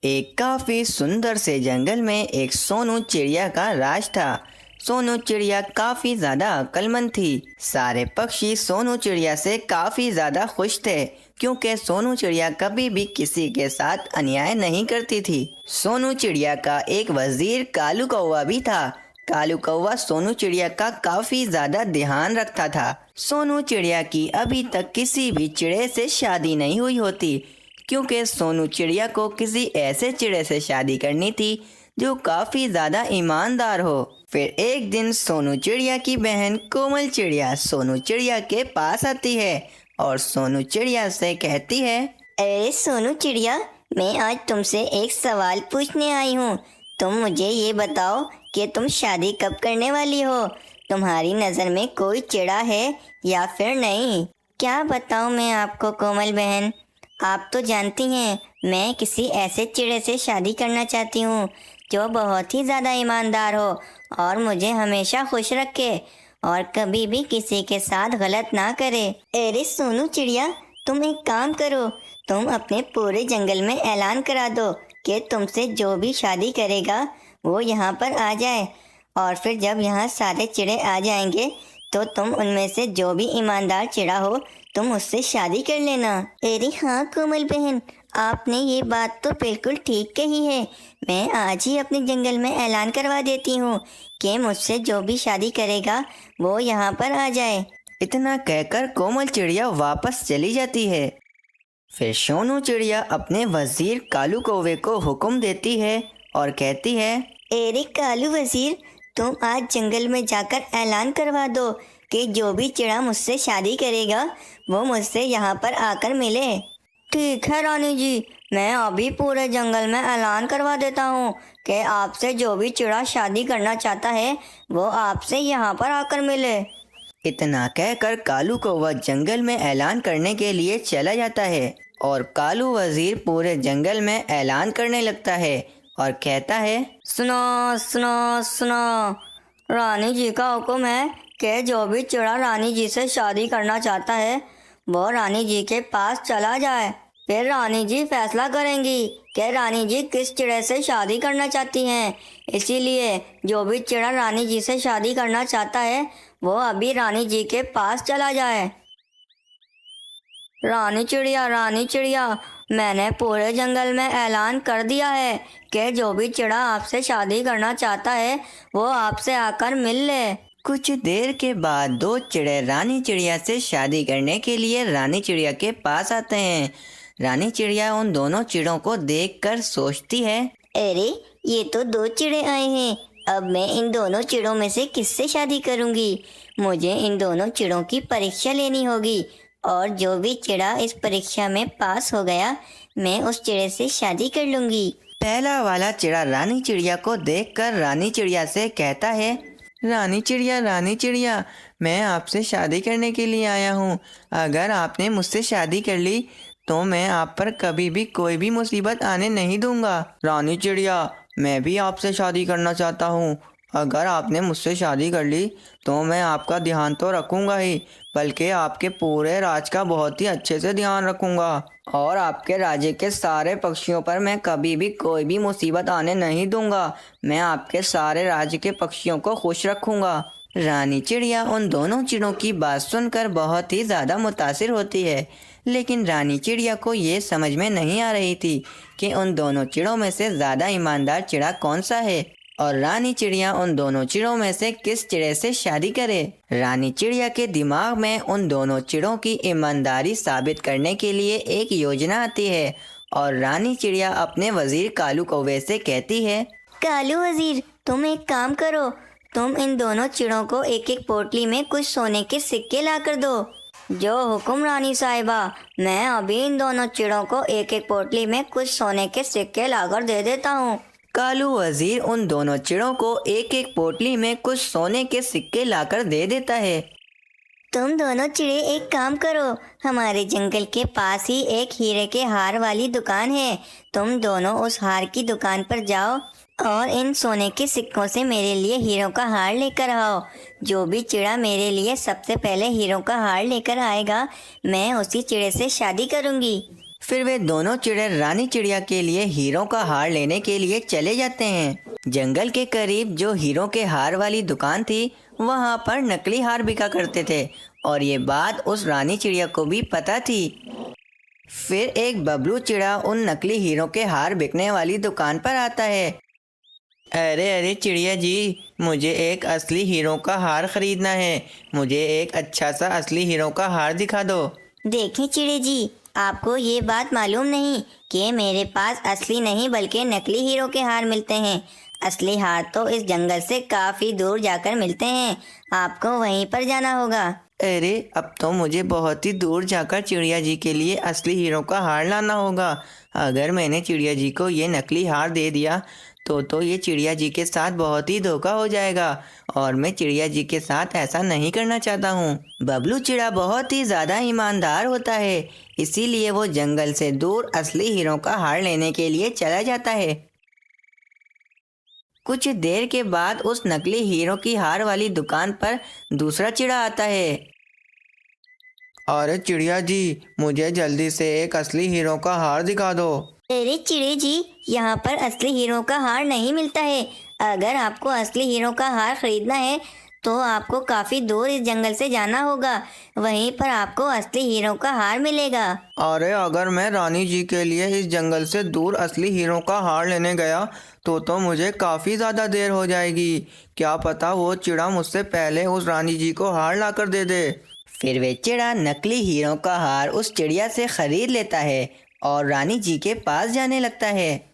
एक काफी सुंदर से जंगल में एक सोनू चिड़िया का राज था। सोनू चिड़िया काफी ज्यादा अक्लमंद थी। सारे पक्षी सोनू चिड़िया से काफी ज्यादा खुश थे क्योंकि सोनू चिड़िया कभी भी किसी के साथ अन्याय नहीं करती थी। सोनू चिड़िया का एक वजीर कालू कौवा भी था। कालू कौवा सोनू चिड़िया का काफी ज्यादा ध्यान रखता था। सोनू चिड़िया की अभी तक किसी भी चिड़े से शादी नहीं हुई होती क्योंकि सोनू चिड़िया को किसी ऐसे चिड़े से शादी करनी थी जो काफी ज्यादा ईमानदार हो। फिर एक दिन सोनू चिड़िया की बहन कोमल चिड़िया सोनू चिड़िया के पास आती है और सोनू चिड़िया से कहती है, अरे सोनू चिड़िया, मैं आज तुमसे एक सवाल पूछने आई हूँ। तुम मुझे ये बताओ कि तुम शादी कब करने वाली हो? तुम्हारी नज़र में कोई चिड़ा है या फिर नहीं? क्या बताऊँ मैं आपको कोमल बहन, आप तो जानती हैं मैं किसी ऐसे चिड़े से शादी करना चाहती हूँ जो बहुत ही ज़्यादा ईमानदार हो और मुझे हमेशा खुश रखे और कभी भी किसी के साथ गलत ना करे। अरे सोनू चिड़िया, तुम एक काम करो, तुम अपने पूरे जंगल में ऐलान करा दो कि तुमसे जो भी शादी करेगा वो यहाँ पर आ जाए और फिर जब यहाँ सारे चिड़े आ जाएंगे तो तुम उनमें से जो भी ईमानदार चिड़ा हो तुम उससे शादी कर लेना। अरे हाँ कोमल बहन, आपने ये बात तो बिल्कुल ठीक कही है। मैं आज ही अपने जंगल में ऐलान करवा देती हूँ कि मुझसे जो भी शादी करेगा वो यहाँ पर आ जाए। इतना कहकर कोमल चिड़िया वापस चली जाती है। फिर सोनू चिड़िया अपने वजीर कालू कौवे को हुक्म देती है और कहती है, अरे कालू वजीर, तुम आज जंगल में जाकर ऐलान करवा दो कि जो भी चिड़ा मुझसे शादी करेगा वो मुझसे यहाँ पर आकर मिले। ठीक है रानी जी, मैं अभी पूरे जंगल में ऐलान करवा देता हूँ कि आपसे जो भी चिड़ा शादी करना चाहता है वो आपसे यहाँ पर आकर मिले। इतना कहकर कालू कौवा जंगल में ऐलान करने के लिए चला जाता है और कालू वजीर पूरे जंगल में ऐलान करने लगता है और कहता है, सुनो सुनो सुनो, रानी जी का हुक्म है कि जो भी चिड़ा रानी जी से शादी करना चाहता है वो रानी जी के पास चला जाए। फिर रानी जी फैसला करेंगी कि रानी जी किस चिड़े से शादी करना चाहती हैं। इसीलिए जो भी चिड़ा रानी जी से शादी करना चाहता है वो अभी रानी जी के पास चला जाए। रानी चिड़िया, मैंने पूरे जंगल में ऐलान कर दिया है कि जो भी चिड़ा आपसे शादी करना चाहता है वो आपसे आकर मिल ले। कुछ देर के बाद दो चिड़े रानी चिड़िया से शादी करने के लिए रानी चिड़िया के पास आते हैं। रानी चिड़िया उन दोनों चिड़ों को देखकर सोचती है, अरे ये तो दो चिड़े आए हैं, अब मैं इन दोनों चिड़ों में से किससे शादी करूंगी? मुझे इन दोनों चिड़ों की परीक्षा लेनी होगी और जो भी चिड़ा इस परीक्षा में पास हो गया मैं उस चिड़े से शादी कर लूंगी। पहला वाला चिड़ा रानी चिड़िया को देखकर रानी चिड़िया से कहता है, रानी चिड़िया, मैं आपसे शादी करने के लिए आया हूँ। अगर आपने मुझसे शादी कर ली तो मैं आप पर कभी भी कोई भी मुसीबत आने नहीं दूंगा। रानी चिड़िया, मैं भी आपसे शादी करना चाहता हूँ। अगर आपने मुझसे शादी कर ली तो मैं आपका ध्यान तो रखूँगा ही, बल्कि आपके पूरे राज का बहुत ही अच्छे से ध्यान रखूँगा और आपके राज्य के सारे पक्षियों पर मैं कभी भी कोई भी मुसीबत आने नहीं दूंगा। मैं आपके सारे राज्य के पक्षियों को खुश रखूँगा। रानी चिड़िया उन दोनों चिड़ों की बात सुनकर बहुत ही ज़्यादा मुतासिर होती है, लेकिन रानी चिड़िया को ये समझ में नहीं आ रही थी कि उन दोनों चिड़ों में से ज़्यादा ईमानदार चिड़ा कौन सा है और रानी चिड़िया उन दोनों चिड़ों में से किस चिड़े से शादी करे। रानी चिड़िया के दिमाग में उन दोनों चिड़ों की ईमानदारी साबित करने के लिए एक योजना आती है और रानी चिड़िया अपने वजीर कालू कौवे से कहती है, कालू वजीर, तुम एक काम करो, तुम इन दोनों चिड़ों को एक एक पोटली में कुछ सोने के सिक्के ला कर दो। जो हुक्म रानी साहिबा, मैं अभी इन दोनों चिड़ों को एक एक पोटली में कुछ सोने के सिक्के लाकर दे देता हूँ। कालू वजीर उन दोनों चिड़ों को एक एक पोटली में कुछ सोने के सिक्के लाकर दे देता है। तुम दोनों चिड़े एक काम करो, हमारे जंगल के पास ही एक हीरे के हार वाली दुकान है, तुम दोनों उस हार की दुकान पर जाओ और इन सोने के सिक्कों से मेरे लिए हीरों का हार लेकर आओ। जो भी चिड़ा मेरे लिए सबसे पहले हीरों का हार लेकर आएगा मैं उसी चिड़े से शादी करूंगी। फिर वे दोनों चिड़े रानी चिड़िया के लिए हीरों का हार लेने के लिए चले जाते हैं। जंगल के करीब जो हीरों के हार वाली दुकान थी, वहाँ पर नकली हार बिका करते थे और ये बात उस रानी चिड़िया को भी पता थी। फिर एक बबलू चिड़ा उन नकली हीरों के हार बिकने वाली दुकान पर आता है। अरे अरे चिड़िया जी, मुझे एक असली हीरो का हार खरीदना है। मुझे एक अच्छा सा असली हीरो का हार दिखा दो। देखें चिड़े जी, आपको ये बात मालूम नहीं कि मेरे पास असली नहीं बल्कि नकली हीरो के हार मिलते हैं। असली हार तो इस जंगल से काफी दूर जाकर मिलते हैं, आपको वहीं पर जाना होगा। अरे अब तो मुझे बहुत ही दूर जाकर चिड़िया जी के लिए असली हीरो का हार लाना होगा। अगर मैंने चिड़िया जी को ये नकली हार दे दिया तो ये चिड़िया जी के साथ बहुत ही धोखा हो जाएगा और मैं चिड़िया जी के साथ ऐसा नहीं करना चाहता हूँ। बबलू चिड़ा बहुत ही ज़्यादा ईमानदार होता है, इसीलिए वो जंगल से दूर असली हीरो का हार लेने के लिए चला जाता है। कुछ देर के बाद उस नकली हीरो की हार वाली दुकान पर दूसरा चिड़ा आता है। अरे चिड़िया जी, मुझे जल्दी से एक असली हीरो का हार दिखा दो। अरे चिड़े जी, यहाँ पर असली हीरो का हार नहीं मिलता है। अगर आपको असली हीरो का हार खरीदना है तो आपको काफी दूर इस जंगल से जाना होगा, वहीं पर आपको असली हीरो का हार मिलेगा। अरे अगर मैं रानी जी के लिए इस जंगल से दूर असली हीरो का हार लेने गया तो मुझे काफ़ी ज़्यादा देर हो जाएगी। क्या पता वो चिड़ा मुझसे पहले उस रानी जी को हार ला कर दे दे। फिर वे चिड़ा नकली हीरो का हार उस चिड़िया से खरीद लेता है और रानी जी के पास जाने लगता है।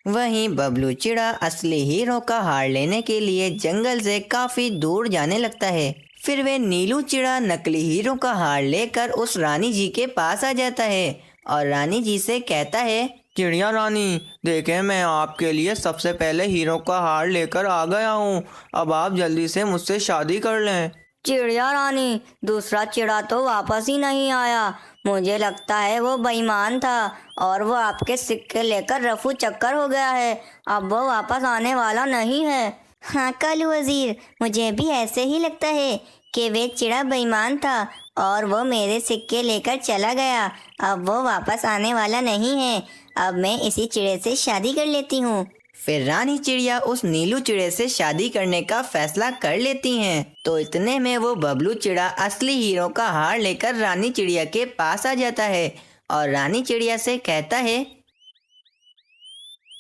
वहीं बबलू चिड़ा असली हीरो का हार लेने के लिए जंगल से काफी दूर जाने लगता है। फिर वे नीलू चिड़ा नकली हीरो का हार लेकर उस रानी जी के पास आ जाता है और रानी जी से कहता है, चिड़िया रानी, देखें मैं आपके लिए सबसे पहले हीरो का हार लेकर आ गया हूँ। अब आप जल्दी से मुझसे शादी कर लें। चिड़िया रानी, दूसरा चिड़ा तो वापस ही नहीं आया। मुझे लगता है वो बेईमान था और वो आपके सिक्के लेकर रफू चक्कर हो गया है। अब वो वापस आने वाला नहीं है। हाँ कालू वजीर, मुझे भी ऐसे ही लगता है कि वे चिड़ा बेईमान था और वो मेरे सिक्के लेकर चला गया। अब वो वापस आने वाला नहीं है। अब मैं इसी चिड़े से शादी कर लेती हूँ। फिर रानी चिड़िया उस नीलू चिड़े से शादी करने का फैसला कर लेती हैं। तो इतने में वो बबलू चिड़ा असली हीरो का हार लेकर रानी चिड़िया के पास आ जाता है और रानी चिड़िया से कहता है,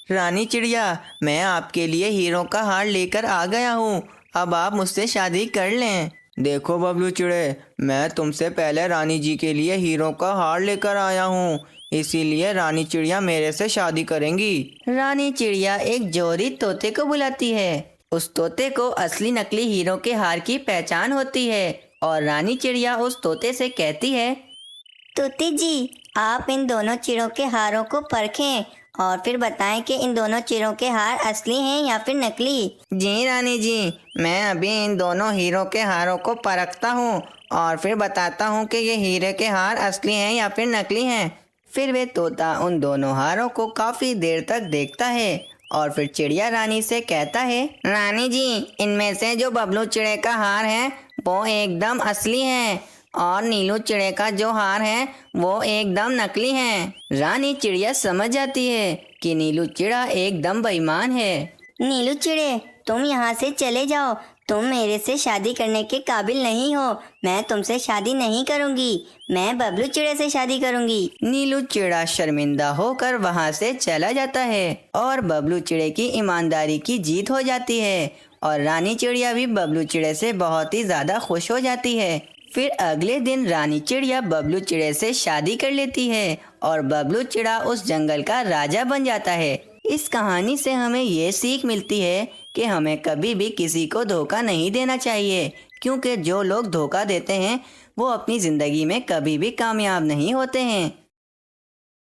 रानी चिड़िया, मैं आपके लिए हीरो का हार लेकर आ गया हूँ। अब आप मुझसे शादी कर लें। देखो बबलू चिड़े, मैं तुमसे पहले रानी जी के लिए हीरो का हार लेकर आया हूँ, इसीलिए रानी चिड़िया मेरे से शादी करेंगी। रानी चिड़िया एक जोरी तोते को बुलाती है। उस तोते को असली नकली हीरो के हार की पहचान होती है और रानी चिड़िया उस तोते से कहती है, तोते जी, आप इन दोनों चिड़ों के हारों को परखें और फिर बताएं कि इन दोनों चिड़ों के हार असली हैं या फिर नकली। जी रानी जी, मैं अभी इन दोनों हीरो के हारों को परखता हूँ और फिर बताता हूँ कि ये हीरे के हार असली हैं या फिर नकली हैं। फिर वे तोता उन दोनों हारों को काफी देर तक देखता है और फिर चिड़िया रानी से कहता है, रानी जी, इनमें से जो बबलू चिड़े का हार है वो एकदम असली है और नीलू चिड़े का जो हार है वो एकदम नकली है। रानी चिड़िया समझ जाती है कि नीलू चिड़ा एकदम बेईमान है। नीलू चिड़े, तुम यहाँ से चले जाओ। तुम मेरे से शादी करने के काबिल नहीं हो। मैं तुमसे शादी नहीं करूँगी। मैं बबलू चिड़े से शादी करूँगी। नीलू चिड़ा शर्मिंदा होकर वहाँ से चला जाता है और बबलू चिड़े की ईमानदारी की जीत हो जाती है और रानी चिड़िया भी बबलू चिड़े से बहुत ही ज़्यादा खुश हो जाती है। फिर अगले दिन रानी चिड़िया बबलू चिड़े से शादी कर लेती है और बबलू चिड़ा उस जंगल का राजा बन जाता है। इस कहानी से हमें ये सीख मिलती है कि हमें कभी भी किसी को धोखा नहीं देना चाहिए, क्योंकि जो लोग धोखा देते हैं वो अपनी ज़िंदगी में कभी भी कामयाब नहीं होते हैं।